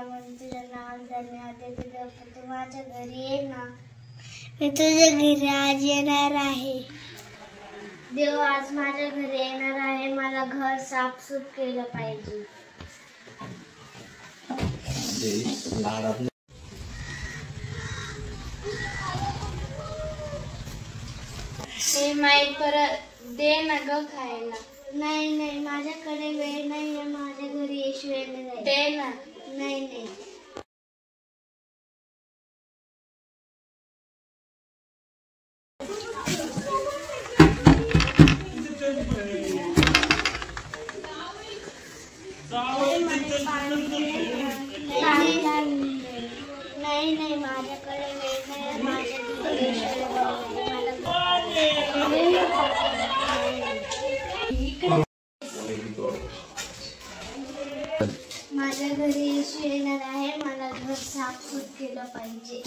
नावाने तुझं नाव धन्यवाद देते देव, तू माझ्या घरी ये ना. मी तुझ्या घरी आज येणार आहे. देव आज माझ्या घरी येणार आहे. मला घर साफसूफ केलं पाहिजे. हे माई परत दे ना ग खायला. नाही नाही, माझ्याकडे वेळ नाहीये. माझ्या घरी येशू येणार आहे. दे ना. नाही नाही. नाही नाही, माझ्याकडे वेळ नाही. माझ्या घरी येशू माझ्या घरी येशू येणार आहे. मला घर साफसूफ केलं पाहिजे.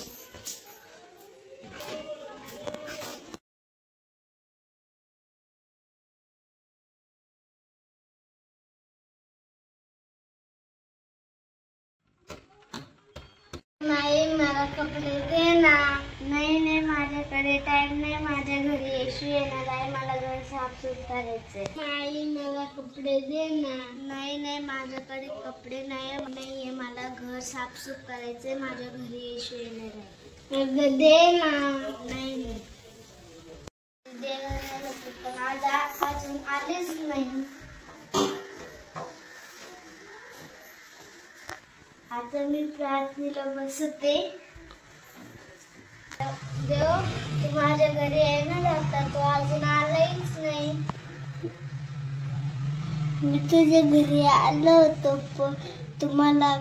नाही, मला कपडे दे ना. नाही नाही, माझ्याकडे टाइम नाही. माझ्या घरी येशू येणार आहे. मला घर साफसूफ करायचंय. नाही, मला कपडे दे ना. नाही नाही, माझ्याकडे कपडे नाहीये. मला घर साफसूफ करायचंय. माझ्या घरी येशू येणार आहे. दे ना. नाही नाही, पण आज अजून आलेच नाही. आता मी प्रार्थनेला बसते. देव, तू माझ्या घरी येणार होता, तो अजून आलाच नाही. मी तुझ्या घरी आलो होतो, पण तुम्हाला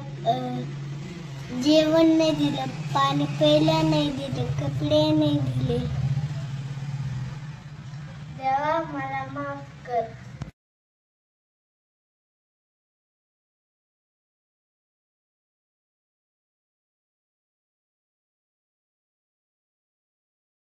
जेवण नाही दिलं, पाणी प्यायला नाही दिलं, कपडे नाही दिले.